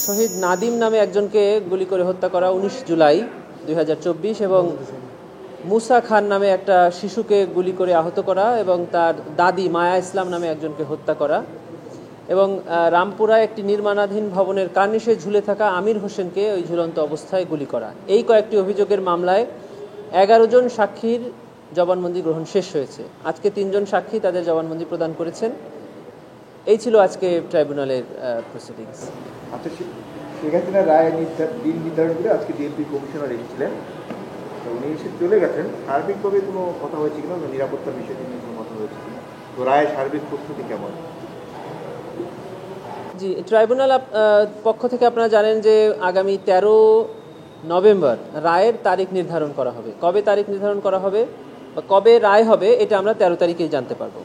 শহীদ নাদিম নামে একজনকে গুলি করে হত্যা করা 19 জুলাই 2024 এবং মুসা খান নামে একটা শিশুকে গুলি করে আহত করা এবং তার দাদি মায়া ইসলাম নামে একজনকে হত্যা করা এবং রামপুরায় একটি নির্মাণাধীন ভবনের কার্নিশে ঝুলে থাকা আমির হোসেনকে ওই ঝুলন্ত অবস্থায় গুলি করা, এই কয়েকটি অভিযোগের মামলায় 11 জন সাক্ষীর জবানবন্দি গ্রহণ শেষ হয়েছে। আজকে 3 জন সাক্ষী তাদের জবানবন্দি প্রদান করেছেন। এই ছিল আজকে ট্রাইব্যুনালের প্রসিডিংস। আচ্ছা, শেখ হাসিনা রায় দিন নির্ধারণ করে আজকে ডিএমপি কমিশনার এসেছিলেন, তো উনি এসে চলে গেছেন। সার্বিকভাবে কোনো কথা হয়েছে কিনা, নিরাপত্তার বিষয়টি নিয়ে কোনো কথা হয়েছে কিনা, তো রায়ের সার্বিক প্রস্তুতি কেমন? জি, ট্রাইব্যুনাল পক্ষ থেকে আপনারা জানেন যে আগামী 13 নভেম্বর রায়ের তারিখ নির্ধারণ করা হবে। কবে তারিখ নির্ধারণ করা হবে বা কবে রায় হবে এটা আমরা 13 তারিখেই জানতে পারবো।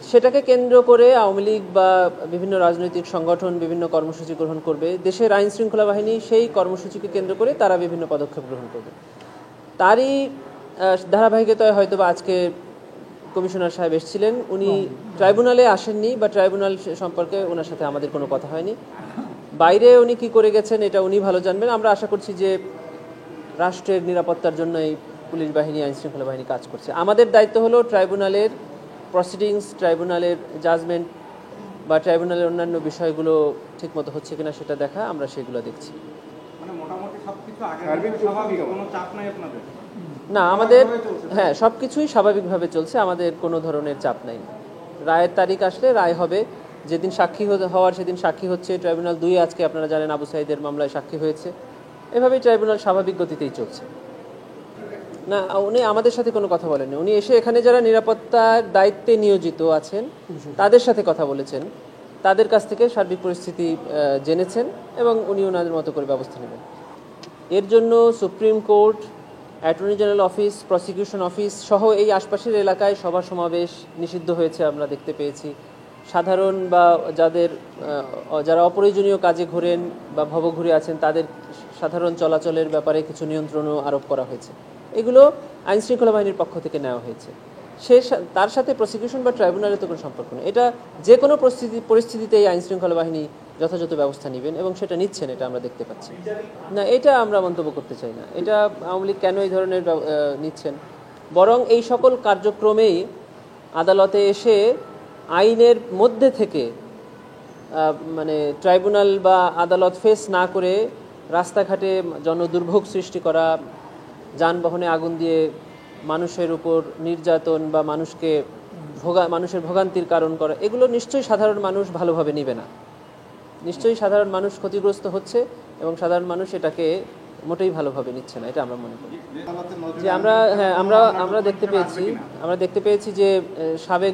সেটাকে কেন্দ্র করে আওয়ামী লীগ বা বিভিন্ন রাজনৈতিক সংগঠন বিভিন্ন কর্মসূচি গ্রহণ করবে। দেশের আইন শৃঙ্খলা বাহিনী সেই কর্মসূচিকে কেন্দ্র করে তারা বিভিন্ন পদক্ষেপ গ্রহণ করবে। তারই ধারাবাহিকতায় হয়তো বা আজকে কমিশনার সাহেব এসেছিলেন। উনি ট্রাইব্যুনালে আসেননি বা ট্রাইব্যুনাল সম্পর্কে ওনার সাথে আমাদের কোনো কথা হয়নি। বাইরে উনি কি করে গেছেন এটা উনি ভালো জানবেন। আমরা আশা করছি যে রাষ্ট্রের নিরাপত্তার জন্য এই পুলিশ বাহিনী আইন শৃঙ্খলা বাহিনী কাজ করছে। আমাদের দায়িত্ব হলো ট্রাইব্যুনালের প্রসিডিংস, ট্রাইব্যুনালের জাজমেন্ট বা ট্রাইব্যুনালের অন্যান্য বিষয়গুলো ঠিকমতো হচ্ছে কিনা সেটা দেখা। আমরা সেগুলো দেখছি। না, আমাদের সব কিছুই স্বাভাবিকভাবে চলছে, আমাদের কোনো ধরনের চাপ নাই। রায়ের তারিখ আসলে রায় হবে, যেদিন সাক্ষী হওয়ার সেদিন সাক্ষী হচ্ছে। ট্রাইব্যুনাল 2 আজকে আপনারা জানেন আবু সাঈদের মামলায় সাক্ষী হয়েছে। এভাবেই ট্রাইব্যুনাল স্বাভাবিক গতিতেই চলছে। না, উনি আমাদের সাথে কোনো কথা বলেননি। উনি এসে এখানে যারা নিরাপত্তার দায়িত্বে নিয়োজিত আছেন তাদের সাথে কথা বলেছেন, তাদের কাছ থেকে সার্বিক পরিস্থিতি জেনেছেন এবং উনি ওনাদের মতো করে ব্যবস্থা নেবেন। এর জন্য supreme court, attorney general office, prosecution office সহ এই আশপাশের এলাকায় সভা সমাবেশ নিষিদ্ধ হয়েছে আমরা দেখতে পেয়েছি। সাধারণ বা যারা অপ্রয়োজনীয় কাজে ঘোরেন বা ভবঘুরে আছেন তাদের সাধারণ চলাচলের ব্যাপারে কিছু নিয়ন্ত্রণও আরোপ করা হয়েছে। এগুলো আইন শৃঙ্খলা বাহিনীর পক্ষ থেকে নেওয়া হয়েছে। তার সাথে প্রসিকিউশন বা ট্রাইব্যুনালের তো কোনো সম্পর্ক নেই। এটা যে কোনো পরিস্থিতিতে এই আইন শৃঙ্খলা বাহিনী যথাযথ ব্যবস্থা নেবেন এবং সেটা নিচ্ছেন, এটা আমরা দেখতে পাচ্ছি। না, এটা আমরা মন্তব্য করতে চাই না। এটা আওয়ামী লীগ কেন এই ধরনের নিচ্ছেন, বরং এই সকল কার্যক্রমেই আদালতে এসে আইনের মধ্যে থেকে মানে ট্রাইব্যুনাল বা আদালত ফেস না করে রাস্তাঘাটে জনদুর্ভোগ সৃষ্টি করা, যানবাহনে আগুন দিয়ে মানুষের উপর নির্যাতন বা মানুষের ভোগান্তির কারণ করা, এগুলো নিশ্চয়ই সাধারণ মানুষ ভালোভাবে নেবে না। নিশ্চয়ই সাধারণ মানুষ ক্ষতিগ্রস্ত হচ্ছে এবং সাধারণ মানুষ এটাকে মোটেই ভালোভাবে নিচ্ছে না, এটা আমরা মনে করি। যে আমরা দেখতে পেয়েছি যে সাবেক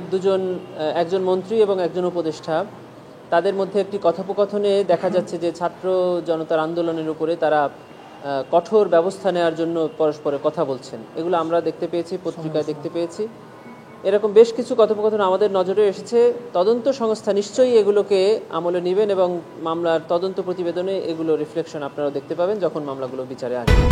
একজন মন্ত্রী এবং একজন উপদেষ্টা, তাদের মধ্যে একটি কথোপকথনে দেখা যাচ্ছে যে ছাত্র জনতার আন্দোলনের উপরে তারা কঠোর ব্যবস্থা নেওয়ার জন্য পরস্পরে কথা বলছেন। এগুলো আমরা দেখতে পেয়েছি, পত্রিকায় দেখতে পেয়েছি। এরকম বেশ কিছু কথোপকথন আমাদের নজরে এসেছে। তদন্ত সংস্থা নিশ্চয়ই এগুলোকে আমলে নেবেন এবং মামলার তদন্ত প্রতিবেদনে এগুলো রিফ্লেকশন আপনারা দেখতে পাবেন যখন মামলাগুলো বিচারে আসবে।